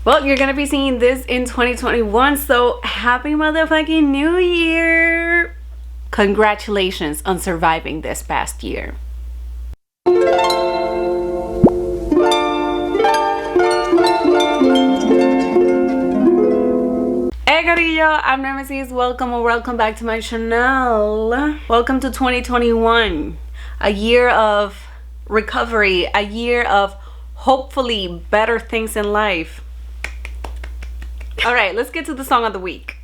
Well, you're gonna be seeing this in 2021, so happy motherfucking new year. Congratulations on surviving this past year. Hey Carillo, I'm Nemesis. Welcome or welcome back to my channel. Welcome to 2021, a year of recovery, a year of hopefully better things in life. All right, let's get to the song of the week.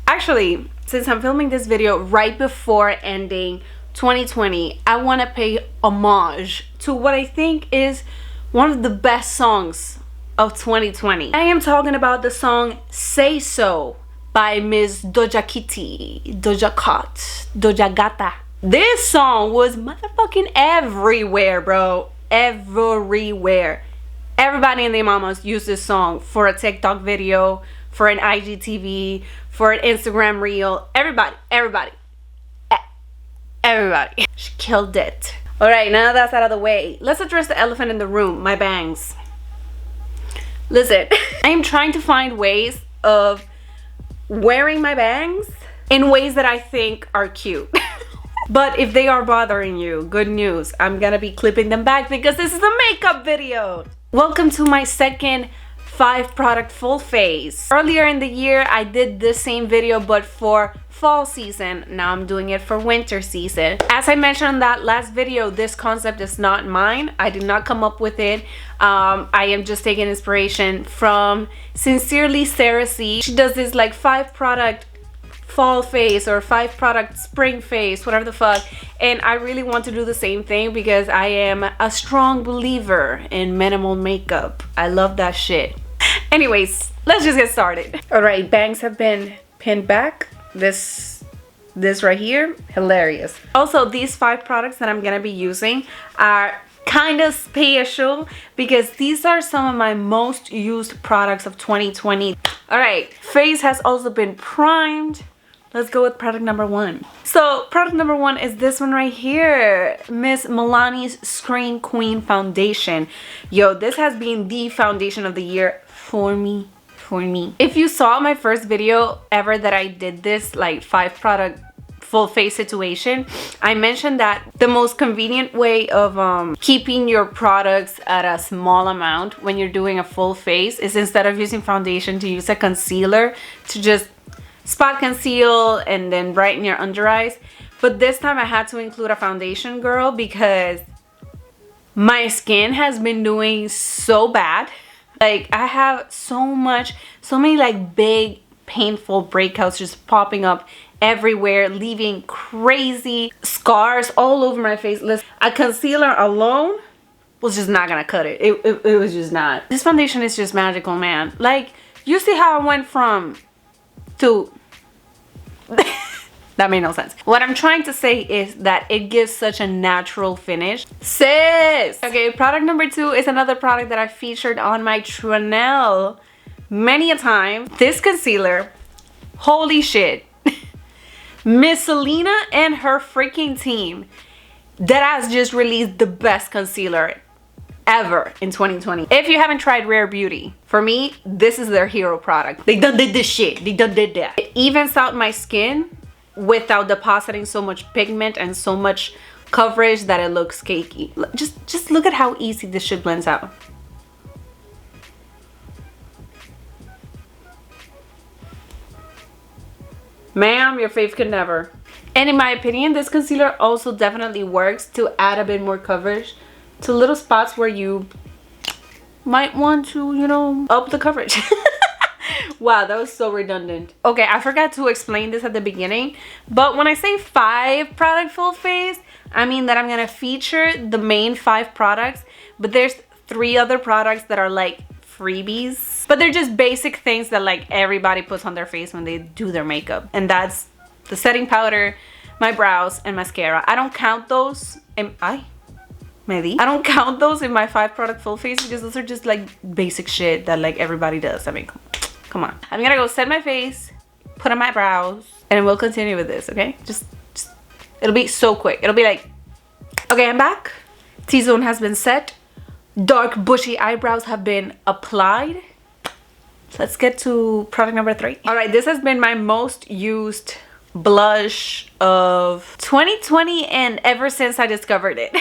Actually, since I'm filming this video right before ending 2020, I want to pay homage to what I think is one of the best songs of 2020. I am talking about the song Say So by Miss Doja Gata. This song was motherfucking everywhere, bro. Everywhere. Everybody and their mamas used this song for a TikTok video, for an IGTV, for an Instagram reel. Everybody. She killed it. All right, now that's out of the way, let's address the elephant in the room, my bangs. Listen, I am trying to find ways of wearing my bangs in ways that I think are cute. But if they are bothering you, good news, I'm gonna be clipping them back because this is a makeup video. Welcome to my second 5-product full face. Earlier in the year, I did this same video but for fall season. Now I'm doing it for winter season. As I mentioned in that last video, this concept is not mine. I did not come up with it. I am just taking inspiration from Sincerely Sarah C. She does this like 5-product fall face or 5-product spring face, whatever the fuck, and I really want to do the same thing because I am a strong believer in minimal makeup. I love that shit. Anyways, let's just get started. All right, bangs have been pinned back. This right here, hilarious. Also, these 5 products that I'm gonna be using are kind of special because these are some of my most used products of 2020. All right, face has also been primed. Let's go with product number 1. So product number 1 is this one right here, Miss Milani's Screen Queen Foundation. Yo, this has been the foundation of the year for me. If you saw my first video ever that I did this like 5-product full face situation, I mentioned that the most convenient way of keeping your products at a small amount when you're doing a full face is, instead of using foundation, to use a concealer to just spot conceal and then brighten your under eyes. But this time I had to include a foundation, girl, because my skin has been doing so bad. Like, I have so many like big painful breakouts just popping up everywhere, leaving crazy scars all over my face. Listen, a concealer alone was just not gonna cut it. It was just not. This foundation is just magical, man. Like, you see how I went from to that made no sense. What I'm trying to say is that it gives such a natural finish. Sis! Okay, product number 2 is another product that I featured on my channel many a time. This concealer, holy shit. Miss Selena and her freaking team that has just released the best concealer ever in 2020. If you haven't tried Rare Beauty, for me, this is their hero product. They done did this shit. They done did that. It evens out my skin without depositing so much pigment and so much coverage that it looks cakey. Just look at how easy this shit blends out. Ma'am, your faith could never. And in my opinion, this concealer also definitely works to add a bit more coverage to little spots where you might want to, you know, up the coverage. Wow, that was so redundant. Okay, I forgot to explain this at the beginning, but when I say 5-product full face, I mean that I'm gonna feature the main 5 products, but there's 3 other products that are like freebies, but they're just basic things that like everybody puts on their face when they do their makeup, and that's the setting powder, my brows, and mascara. I don't count those in I don't count those in my 5-product full face because those are just like basic shit that like everybody does. I mean, come on. I'm gonna go set my face, put on my brows, and we'll continue with this, okay? Just it'll be so quick. It'll be like, okay, I'm back. T-zone has been set. Dark bushy eyebrows have been applied. let's get to product number 3. All right, this has been my most used blush of 2020 and ever since I discovered it.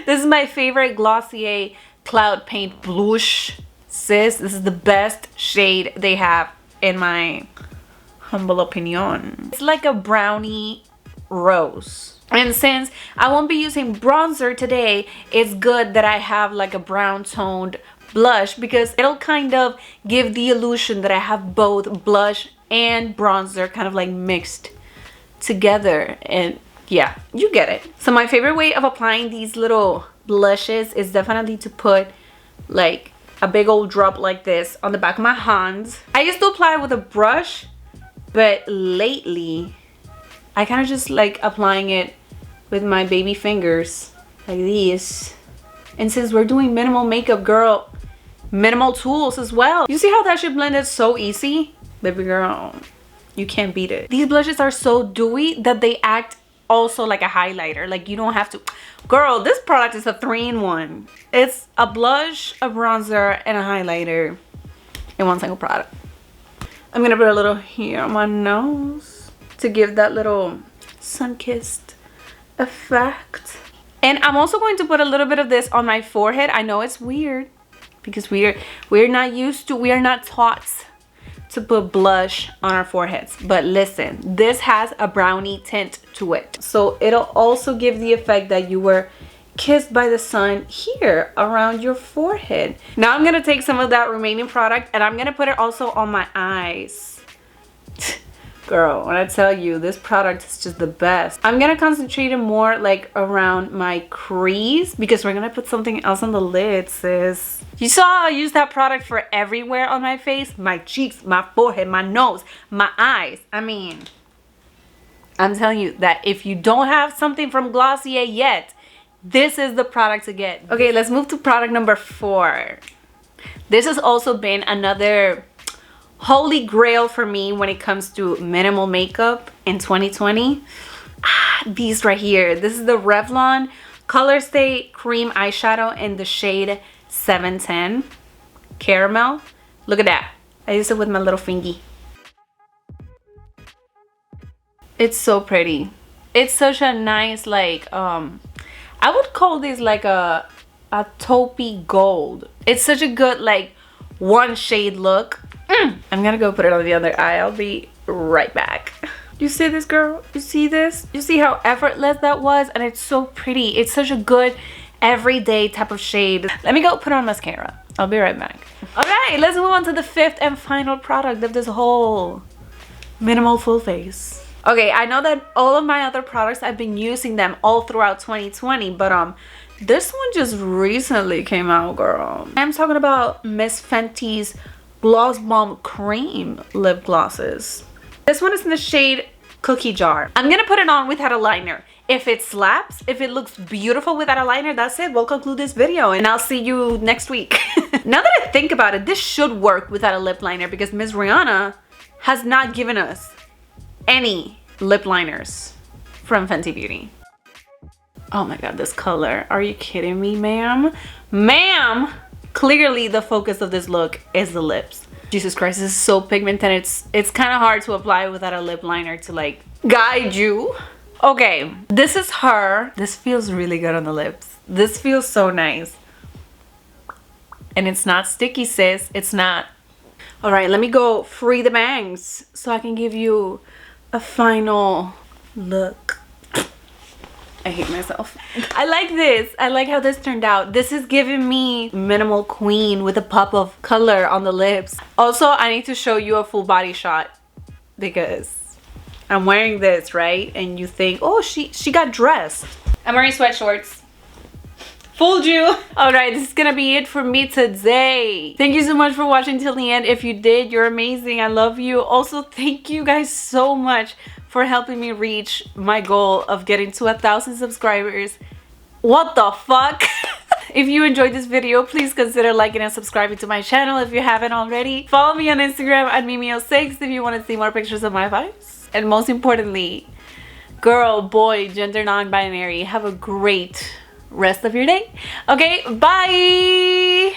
This is my favorite Glossier Cloud Paint Blush. Sis, this is the best shade they have in my humble opinion. It's like a brownie rose. And since I won't be using bronzer today, it's good that I have like a brown toned blush because it'll kind of give the illusion that I have both blush and bronzer kind of like mixed together. And yeah, you get it. So my favorite way of applying these little blushes is definitely to put like a big old drop like this on the back of my hands. I used to apply with a brush, but lately I kind of just like applying it with my baby fingers like these. And since we're doing minimal makeup, girl, minimal tools as well. You see how that shit blended so easy? Baby girl, you can't beat it. These blushes are so dewy that they act also like a highlighter. Like you don't have to. Girl, this product is a 3-in-1. It's a blush, a bronzer, and a highlighter in one single product. I'm gonna put a little here on my nose to give that little sun-kissed effect. And I'm also going to put a little bit of this on my forehead. I know it's weird because we're not used to, we are not taught to put blush on our foreheads. But listen, this has a brownie tint to it. So it'll also give the effect that you were kissed by the sun here around your forehead. Now I'm gonna take some of that remaining product and I'm gonna put it also on my eyes. Girl, when I tell you this product is just the best. I'm gonna concentrate it more like around my crease because we're gonna put something else on the lid, sis. You saw I use that product for everywhere on my face, my cheeks, my forehead, my nose, my eyes. I mean, I'm telling you that if you don't have something from Glossier yet, this is the product to get. Okay, let's move to product number 4. This has also been another holy grail for me when it comes to minimal makeup in 2020. These right here. This is the Revlon Color Stay Cream Eyeshadow in the shade 710 Caramel. Look at that. I used it with my little fingy. It's so pretty. It's such a nice like I would call this like a taupey gold. It's such a good like one shade look. I'm gonna go put it on the other eye. I'll be right back. You see this, girl? You see this? You see how effortless that was? And it's so pretty. It's such a good everyday type of shade. Let me go put on mascara. I'll be right back. All right, let's move on to the 5th and final product of this whole minimal full face. Okay, I know that all of my other products, I've been using them all throughout 2020, but this one just recently came out, girl. I'm talking about Miss Fenty's Gloss Bomb Cream lip glosses. This one is in the shade Cookie Jar. I'm gonna put it on without a liner. If it slaps, if it looks beautiful without a liner, that's it. We'll conclude this video and I'll see you next week. Now that I think about it, this should work without a lip liner because Miss Rihanna has not given us any lip liners from Fenty Beauty. Oh my god, this color. Are you kidding me, ma'am? Ma'am! Clearly the focus of this look is the lips. Jesus Christ, this is so pigmented. It's kind of hard to apply without a lip liner to like guide you. Okay, this is her. This feels really good on the lips. This feels so nice. And it's not sticky, sis. It's not. All right, let me go free the bangs so I can give you a final look. I hate myself. I like this. I like how this turned out. This is giving me minimal queen with a pop of color on the lips. Also, I need to show you a full body shot because I'm wearing this, right? And you think, oh, she got dressed. I'm wearing sweat shorts. Fooled you. All right, this is gonna be it for me today. Thank you so much for watching till the end. If you did, you're amazing. I love you. Also, thank you guys so much for helping me reach my goal of getting to 1,000 subscribers. What the fuck? If you enjoyed this video, please consider liking and subscribing to my channel if you haven't already. Follow me on Instagram at Mimi06 if you want to see more pictures of my vibes. And most importantly, girl, boy, gender non-binary, have a great rest of your day. Okay, bye!